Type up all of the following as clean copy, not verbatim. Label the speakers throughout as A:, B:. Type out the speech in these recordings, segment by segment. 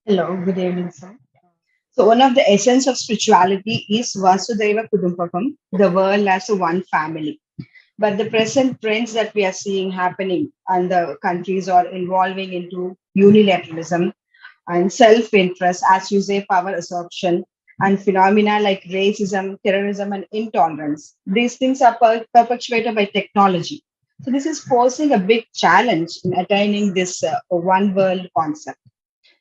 A: Hello, good evening, sir. So, one of the essence of spirituality is Vasudhaiva Kutumbakam, the world as a one family. But the present trends that we are seeing happening and the countries are evolving into unilateralism and self-interest, as you say, power absorption and phenomena like racism, terrorism, and intolerance. These things are perpetuated by technology. So, this is posing a big challenge in attaining this one world concept.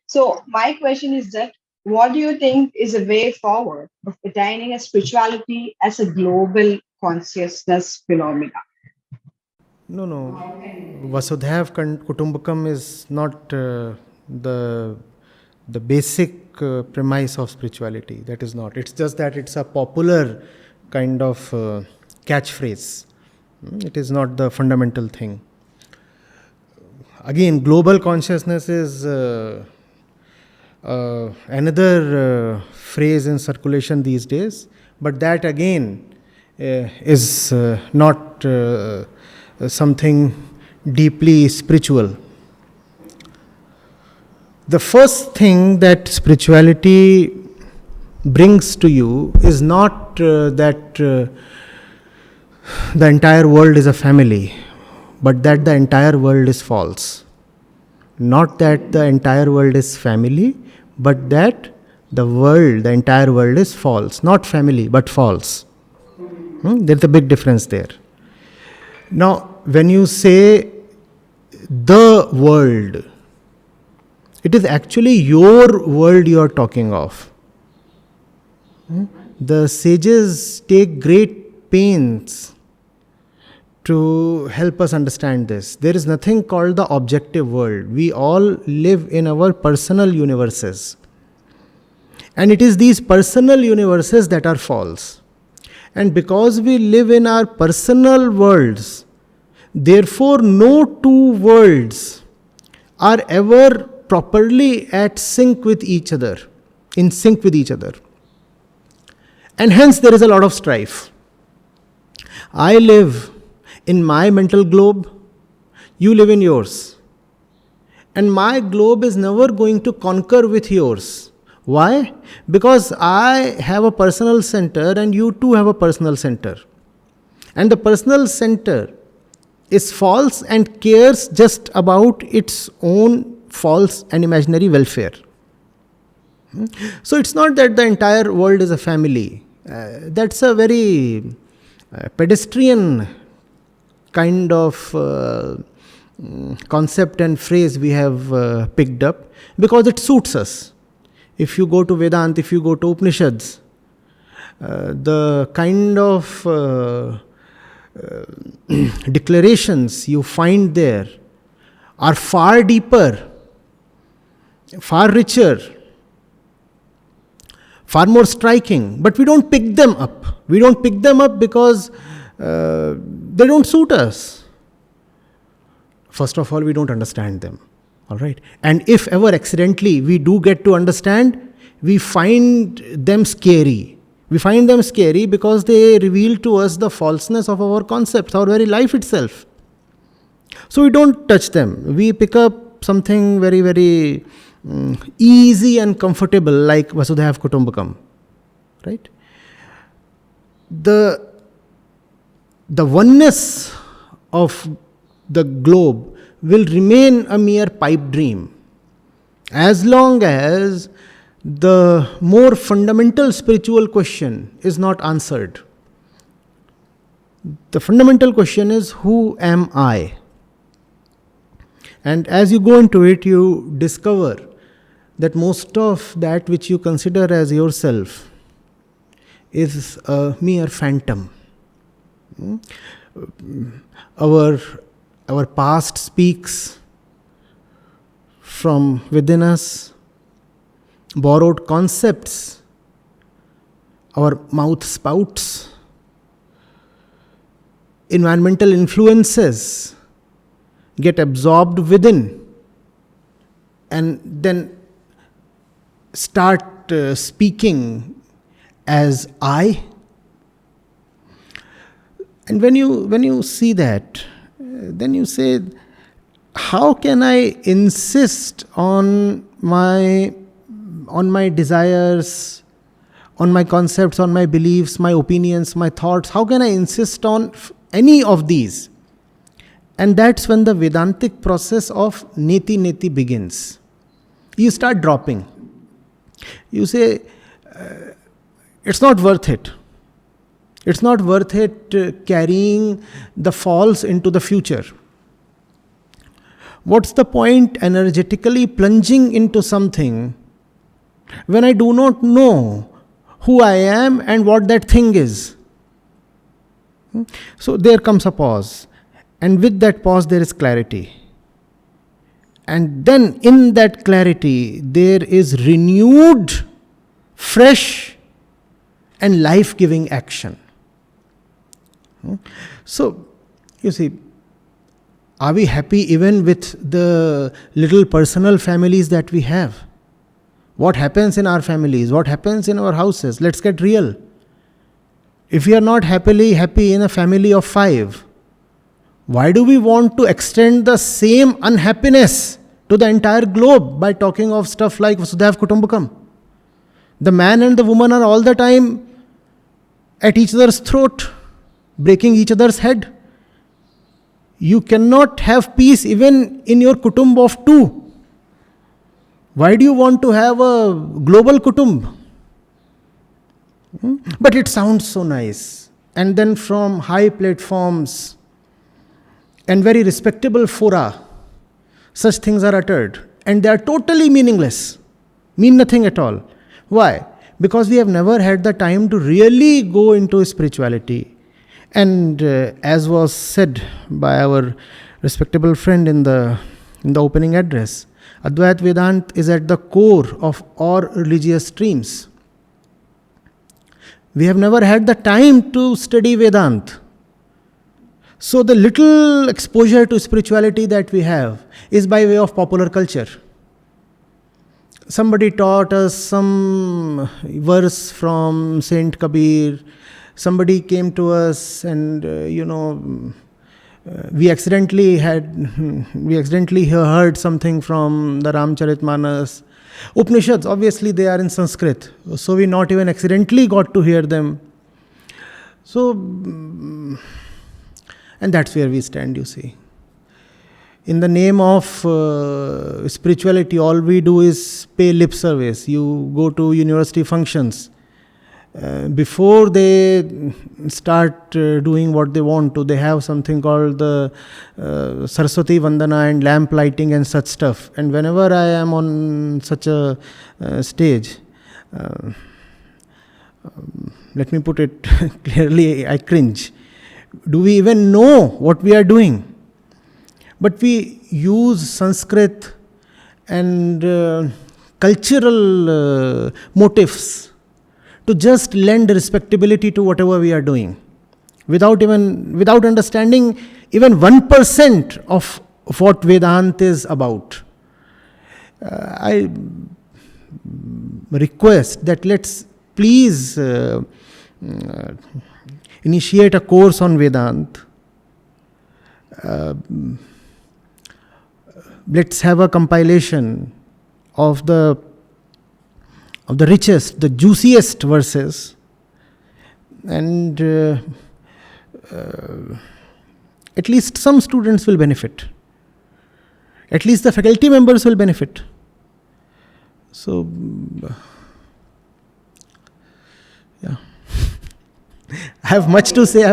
A: So my question is that what do you think is a way forward of attaining a spirituality as a global consciousness phenomena?
B: No, no. Kutumbakam is not the the basic premise of spirituality. That is not. It's just that it's a popular kind of catchphrase. It is not the fundamental thing. Again, global consciousness is another phrase in circulation these days, but that again is not something deeply spiritual. The first thing that spirituality brings to you is not that the entire world is a family, but that the entire world is false. Not that the entire world is family, but that the entire world is false. Not family, but false. There's a big difference there. Now, when you say the world, it is actually your world you are talking of. The sages take great pains to help us understand this. There is nothing called the objective world. We all live in our personal universes. And it is these personal universes that are false. And because we live in our personal worlds, therefore no two worlds are ever properly at sync with each other, in sync with each other. And hence there is a lot of strife. I live in my mental globe, you live in yours. And my globe is never going to concur with yours. Why? Because I have a personal center and you too have a personal center. And the personal center is false and cares just about its own false and imaginary welfare. So it's not that the entire world is a family. That's a very pedestrian kind of concept and phrase we have picked up because it suits us. If you go to Vedanta, if you go to Upanishads, the kind of declarations you find there are far deeper, far richer, far more striking, but we don't pick them up. We don't pick them up because they don't suit us. First of all, we don't understand them. All right. And if ever accidentally we do get to understand, we find them scary. We find them scary because they reveal to us the falseness of our concepts, our very life itself. So we don't touch them. We pick up something very, very easy and comfortable like Vasudhaiva Kutumbakam. Right? The oneness of the globe will remain a mere pipe dream as long as the more fundamental spiritual question is not answered. The fundamental question is, who am I? And as you go into it, you discover that most of that which you consider as yourself is a mere phantom. Our past speaks from within us, borrowed concepts, our mouth spouts, environmental influences get absorbed within and then start speaking as I. And when you see that, then you say, how can I insist on my on my desires, on my concepts, on my beliefs, my opinions, my thoughts? How can I insist on any of these? And that's when the Vedantic process of neti neti begins. You start dropping. You say, it's not worth it. It's not worth it carrying the false into the future. What's the point energetically plunging into something when I do not know who I am and what that thing is? So there comes a pause. And with that pause, there is clarity. And then in that clarity, there is renewed, fresh, and life-giving action. So, you see, are we happy even with the little personal families that we have? What happens in our families? What happens in our houses? Let's get real. If we are not happy in a family of 5, why do we want to extend the same unhappiness to the entire globe by talking of stuff like Vasudhaiva Kutumbakam? The man and the woman are all the time at each other's throat, breaking each other's head. You cannot have peace even in your kutumb of 2. Why do you want to have a global kutumb? But it sounds so nice. And then from high platforms and very respectable fora, such things are uttered. And they are totally meaningless. Mean nothing at all. Why? Because we have never had the time to really go into spirituality. And as was said by our respectable friend in the opening address, Advaita Vedanta is at the core of all religious streams. We have never had the time to study Vedanta. So the little exposure to spirituality that we have is by way of popular culture. Somebody taught us some verse from Saint Kabir. Somebody came to us and, we accidentally heard something from the Ramcharitmanas. Upanishads, obviously they are in Sanskrit. So we not even accidentally got to hear them. So, and that's where we stand, you see. In the name of spirituality, all we do is pay lip service. You go to university functions. Before they start doing what they want to, they have something called the Saraswati Vandana and lamp lighting and such stuff. And whenever I am on such a stage, let me put it clearly, I cringe. Do we even know what we are doing? But we use Sanskrit and cultural motifs to just lend respectability to whatever we are doing, without understanding even 1% of what Vedanta is about. I request that let's please initiate a course on Vedanta. Let's have a compilation of the richest, the juiciest verses, and at least some students will benefit. At least the faculty members will benefit. So, yeah. I have much to say.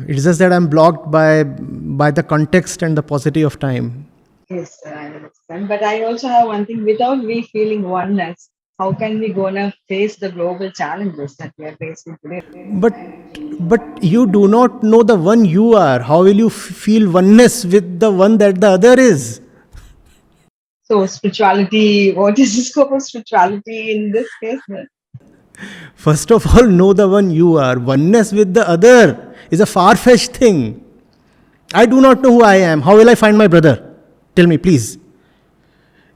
B: It's just that I'm blocked by the context and the paucity of time.
A: Yes, sir, I understand. But I also have one thing. Without we feeling oneness, how can we gonna face the global challenges that we are facing today?
B: But you do not know the one you are. How will you feel oneness with the one that the other is?
A: So spirituality, what is the scope of spirituality in this case?
B: First of all, know the one you are. Oneness with the other is a far-fetched thing. I do not know who I am. How will I find my brother? Tell me, please.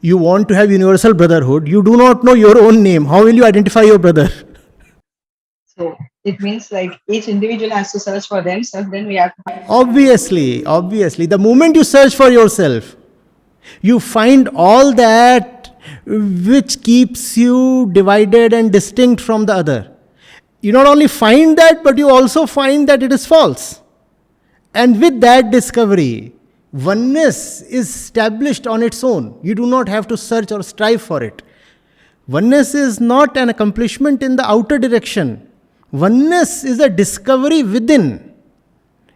B: You want to have universal brotherhood. You do not know your own name. How will you identify your brother?
A: So it means like each individual has to search for themselves. Then we have to find.
B: Obviously. The moment you search for yourself, you find all that which keeps you divided and distinct from the other. You not only find that, but you also find that it is false. And with that discovery, oneness is established on its own. You do not have to search or strive for it. Oneness is not an accomplishment in the outer direction. Oneness is a discovery within.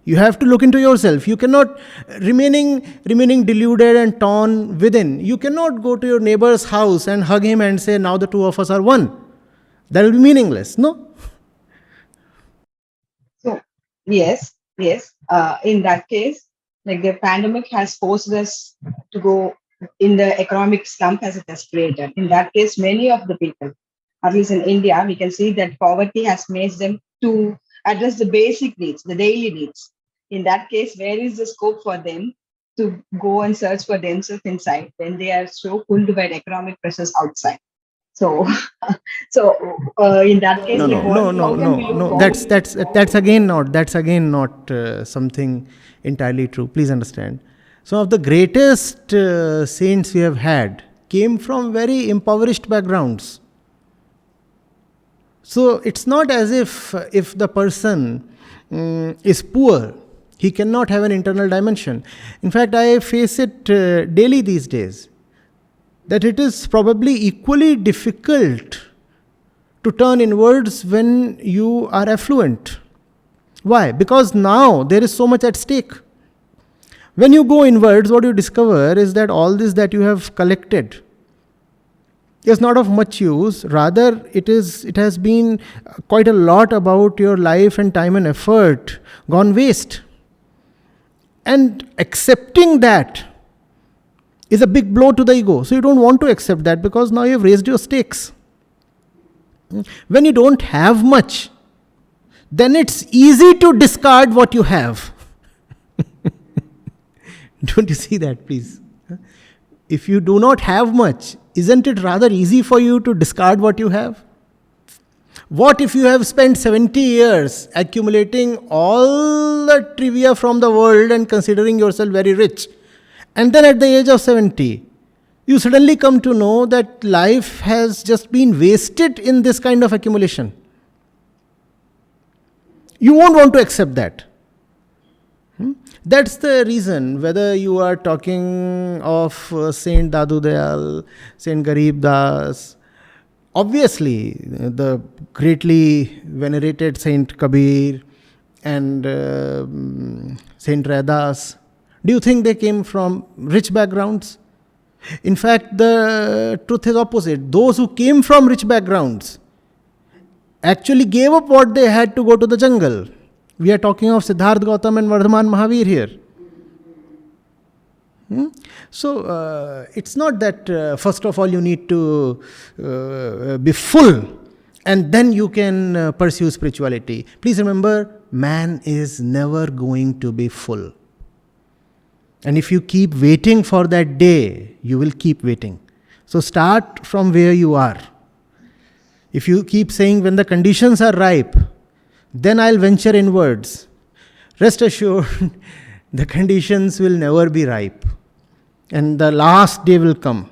B: You have to look into yourself. You cannot, remaining deluded and torn within, you cannot go to your neighbor's house and hug him and say, now the two of us are one. That will be meaningless, no?
A: So, yes. In that case, like the pandemic has forced us to go in the economic slump as it has created. In that case, many of the people, at least in India, we can see that poverty has made them to address the basic needs, the daily needs. In that case, where is the scope for them to go and search for themselves inside when they are so pulled by the economic pressures outside? So, in that case, like, how can we look forward?
B: That's again not something entirely true. Please understand. Some of the greatest saints we have had came from very impoverished backgrounds. So it's not as if the person is poor, he cannot have an internal dimension. In fact, I face it daily these days, that it is probably equally difficult to turn inwards when you are affluent. Why? Because now there is so much at stake. When you go inwards, what you discover is that all this that you have collected is not of much use. Rather, it has been quite a lot about your life and time and effort gone waste. And accepting that is a big blow to the ego. So you don't want to accept that because now you have raised your stakes. When you don't have much, then it's easy to discard what you have. Don't you see that, please? If you do not have much, isn't it rather easy for you to discard what you have? What if you have spent 70 years accumulating all the trivia from the world and considering yourself very rich? And then at the age of 70, you suddenly come to know that life has just been wasted in this kind of accumulation. You won't want to accept that. That's the reason, whether you are talking of Saint Dadu Dayal, Saint Garib Das, obviously the greatly venerated Saint Kabir and Saint Raidas, do you think they came from rich backgrounds? In fact, the truth is opposite. Those who came from rich backgrounds actually gave up what they had to go to the jungle. We are talking of Siddhartha Gautam and Vardhaman Mahavir here. So, it's not that first of all you need to be full and then you can pursue spirituality. Please remember, man is never going to be full. And if you keep waiting for that day, you will keep waiting. So start from where you are. If you keep saying when the conditions are ripe, then I'll venture inwards, rest assured, the conditions will never be ripe. And the last day will come.